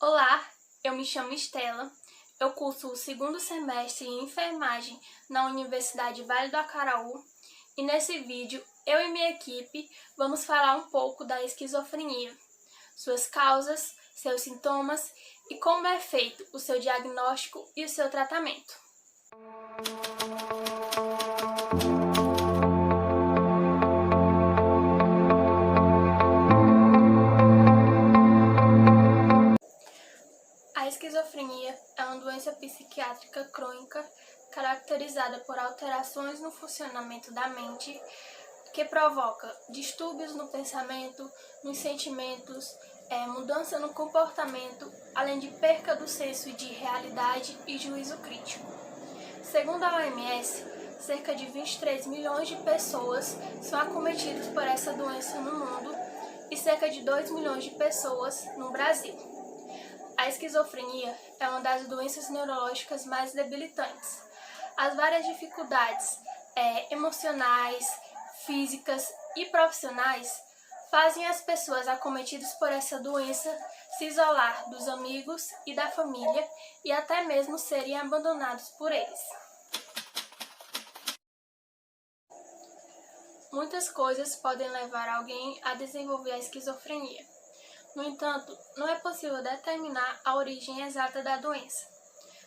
Olá, eu me chamo Estela, eu curso o segundo semestre em enfermagem na Universidade Vale do Acaraú e nesse vídeo eu e minha equipe vamos falar um pouco da esquizofrenia, suas causas, seus sintomas e como é feito o seu diagnóstico e o seu tratamento. A esquizofrenia é uma doença psiquiátrica crônica caracterizada por alterações no funcionamento da mente que provoca distúrbios no pensamento, nos sentimentos, mudança no comportamento, além de perca do senso de realidade e juízo crítico. Segundo a OMS, cerca de 23 milhões de pessoas são acometidas por essa doença no mundo e cerca de 2 milhões de pessoas no Brasil. A esquizofrenia é uma das doenças neurológicas mais debilitantes. As várias dificuldades emocionais, físicas e profissionais fazem as pessoas acometidas por essa doença se isolar dos amigos e da família e até mesmo serem abandonados por eles. Muitas coisas podem levar alguém a desenvolver a esquizofrenia. No entanto, não é possível determinar a origem exata da doença.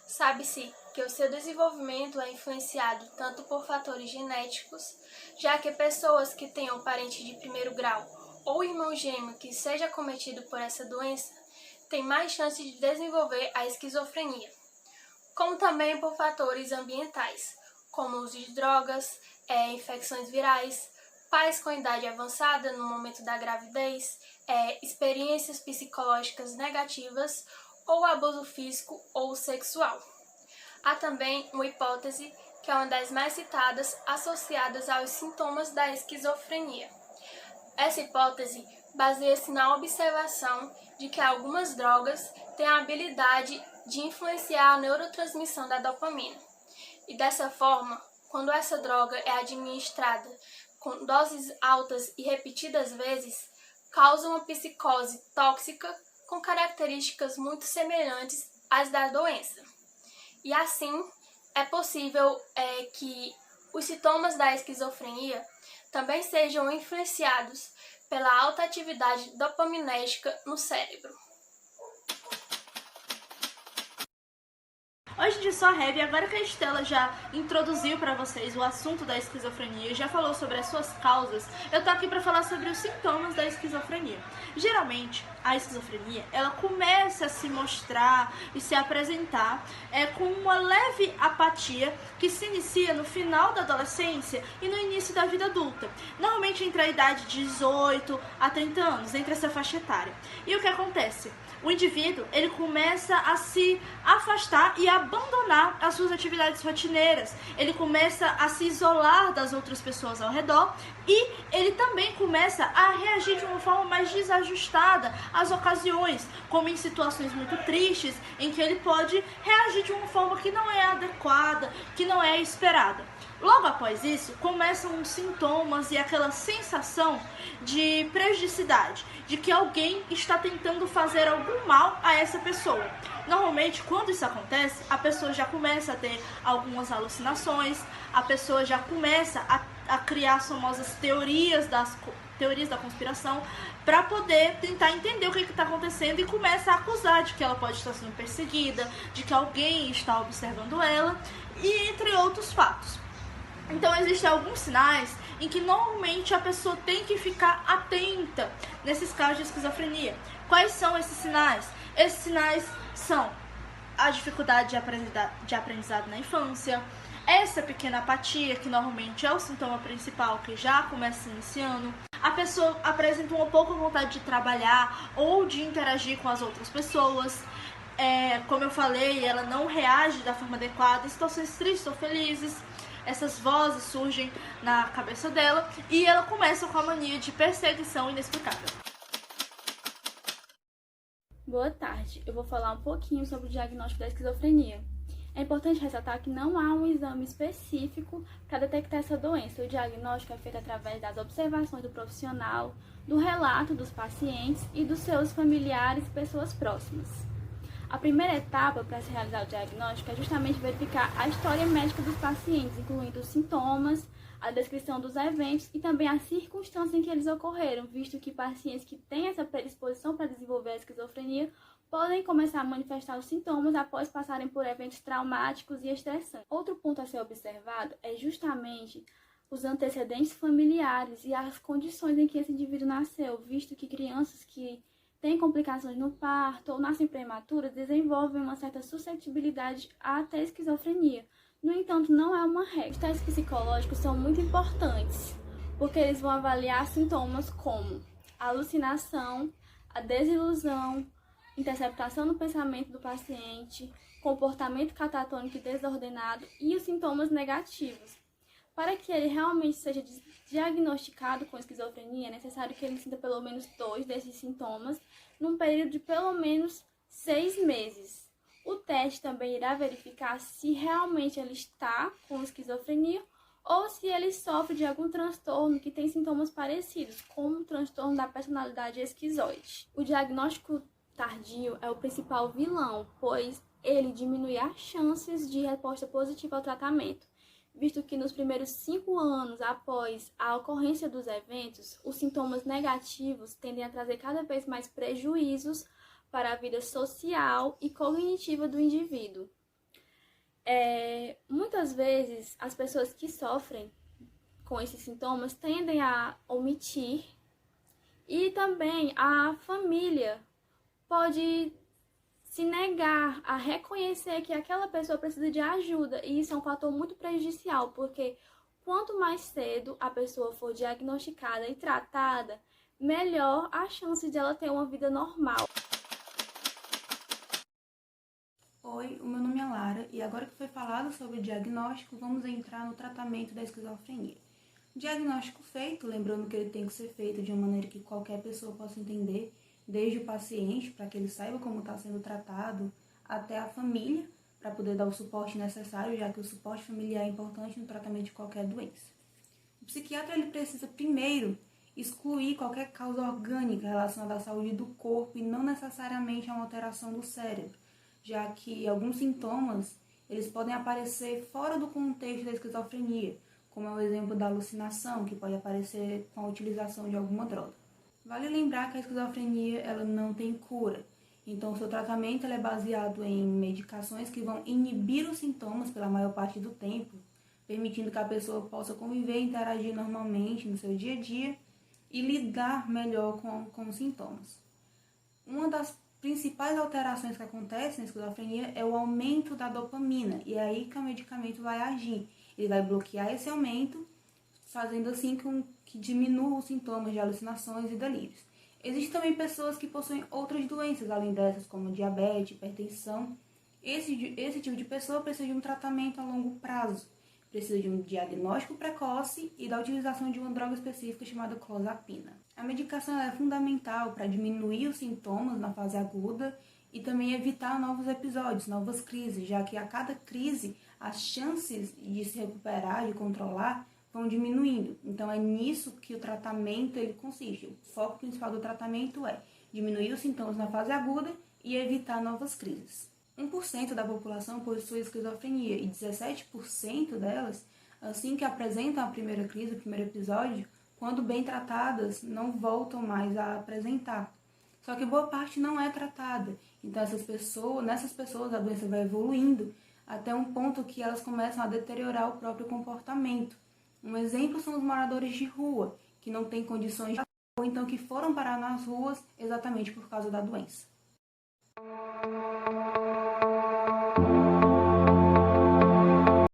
Sabe-se que o seu desenvolvimento é influenciado tanto por fatores genéticos, já que pessoas que tenham parente de primeiro grau ou irmão gêmeo que seja acometido por essa doença têm mais chance de desenvolver a esquizofrenia, como também por fatores ambientais, como o uso de drogas, infecções virais, pais com idade avançada no momento da gravidez, experiências psicológicas negativas ou abuso físico ou sexual. Há também uma hipótese, que é uma das mais citadas, associadas aos sintomas da esquizofrenia. Essa hipótese baseia-se na observação de que algumas drogas têm a habilidade de influenciar a neurotransmissão da dopamina. E dessa forma, quando essa droga é administrada com doses altas e repetidas vezes, causa uma psicose tóxica com características muito semelhantes às da doença. E assim, é possível que os sintomas da esquizofrenia também sejam influenciados pela alta atividade dopaminérgica no cérebro. Hoje de só Heavy, agora que a Estela já introduziu para vocês o assunto da esquizofrenia e já falou sobre as suas causas, eu tô aqui para falar sobre os sintomas da esquizofrenia. Geralmente, a esquizofrenia, ela começa a se mostrar e se apresentar com uma leve apatia que se inicia no final da adolescência e no início da vida adulta, normalmente entre a idade de 18 a 30 anos, entre essa faixa etária. E o que acontece? O indivíduo, ele começa a se afastar e abandonar as suas atividades rotineiras. Ele começa a se isolar das outras pessoas ao redor e ele também começa a reagir de uma forma mais desajustada às ocasiões, como em situações muito tristes, em que ele pode reagir de uma forma que não é adequada, que não é esperada. Logo após isso, começam os sintomas e aquela sensação de prejudicidade, de que alguém está tentando fazer algum mal a essa pessoa. Normalmente, quando isso acontece, a pessoa já começa a ter algumas alucinações, a pessoa já começa a criar as famosas teorias da conspiração para poder tentar entender o que está acontecendo e começa a acusar de que ela pode estar sendo perseguida, de que alguém está observando ela e entre outros fatos. Então, existem alguns sinais em que normalmente a pessoa tem que ficar atenta nesses casos de esquizofrenia. Quais são esses sinais? Esses sinais são a dificuldade de aprendizado na infância, essa pequena apatia, que normalmente é o sintoma principal que já começa iniciando. A pessoa apresenta uma pouca vontade de trabalhar ou de interagir com as outras pessoas. Como eu falei, ela não reage da forma adequada em situações tristes ou felizes. Essas vozes surgem na cabeça dela e ela começa com a mania de perseguição inexplicável. Boa tarde, eu vou falar um pouquinho sobre o diagnóstico da esquizofrenia. É importante ressaltar que não há um exame específico para detectar essa doença. O diagnóstico é feito através das observações do profissional, do relato dos pacientes e dos seus familiares e pessoas próximas. A primeira etapa para se realizar o diagnóstico é justamente verificar a história médica dos pacientes, incluindo os sintomas, a descrição dos eventos e também as circunstâncias em que eles ocorreram, visto que pacientes que têm essa predisposição para desenvolver a esquizofrenia podem começar a manifestar os sintomas após passarem por eventos traumáticos e estressantes. Outro ponto a ser observado é justamente os antecedentes familiares e as condições em que esse indivíduo nasceu, visto que crianças que têm complicações no parto ou nascem prematuras desenvolvem uma certa suscetibilidade à até esquizofrenia. No entanto, não é uma regra. Os testes psicológicos são muito importantes, porque eles vão avaliar sintomas como a alucinação, a desilusão, interceptação no pensamento do paciente, comportamento catatônico e desordenado e os sintomas negativos. Para que ele realmente seja diagnosticado com esquizofrenia, é necessário que ele sinta pelo menos 2 desses sintomas num período de pelo menos 6 meses. O teste também irá verificar se realmente ele está com esquizofrenia ou se ele sofre de algum transtorno que tem sintomas parecidos, como o transtorno da personalidade esquizoide. O diagnóstico tardio é o principal vilão, pois ele diminui as chances de resposta positiva ao tratamento, visto que nos primeiros 5 anos após a ocorrência dos eventos, os sintomas negativos tendem a trazer cada vez mais prejuízos para a vida social e cognitiva do indivíduo. Muitas vezes, as pessoas que sofrem com esses sintomas tendem a omitir e também a família pode se negar a reconhecer que aquela pessoa precisa de ajuda, e isso é um fator muito prejudicial, porque quanto mais cedo a pessoa for diagnosticada e tratada, melhor a chance de ela ter uma vida normal. Oi, o meu nome é Lara e agora que foi falado sobre o diagnóstico, vamos entrar no tratamento da esquizofrenia. Diagnóstico feito, lembrando que ele tem que ser feito de uma maneira que qualquer pessoa possa entender, desde o paciente, para que ele saiba como está sendo tratado, até a família, para poder dar o suporte necessário, já que o suporte familiar é importante no tratamento de qualquer doença. O psiquiatra ele precisa primeiro excluir qualquer causa orgânica relacionada à saúde do corpo e não necessariamente a uma alteração do cérebro, já que alguns sintomas eles podem aparecer fora do contexto da esquizofrenia, como é o exemplo da alucinação, que pode aparecer com a utilização de alguma droga. Vale lembrar que a esquizofrenia ela não tem cura, então o seu tratamento é baseado em medicações que vão inibir os sintomas pela maior parte do tempo, permitindo que a pessoa possa conviver e interagir normalmente no seu dia a dia e lidar melhor com os sintomas. Uma das principais alterações que acontecem na esquizofrenia é o aumento da dopamina, e é aí que o medicamento vai agir. Ele vai bloquear esse aumento, fazendo assim que diminua os sintomas de alucinações e delírios. Existem também pessoas que possuem outras doenças, além dessas, como diabetes, hipertensão. Esse tipo de pessoa precisa de um tratamento a longo prazo, precisa de um diagnóstico precoce e da utilização de uma droga específica chamada clozapina. A medicação é fundamental para diminuir os sintomas na fase aguda e também evitar novos episódios, novas crises, já que a cada crise as chances de se recuperar, de controlar, vão diminuindo. Então é nisso que o tratamento ele consiste. O foco principal do tratamento é diminuir os sintomas na fase aguda e evitar novas crises. 1% da população possui esquizofrenia e 17% delas, assim que apresentam a primeira crise, o primeiro episódio, quando bem tratadas, não voltam mais a apresentar. Só que boa parte não é tratada. Então nessas pessoas a doença vai evoluindo até um ponto que elas começam a deteriorar o próprio comportamento. Um exemplo são os moradores de rua, que não têm condições de ou então que foram parar nas ruas exatamente por causa da doença.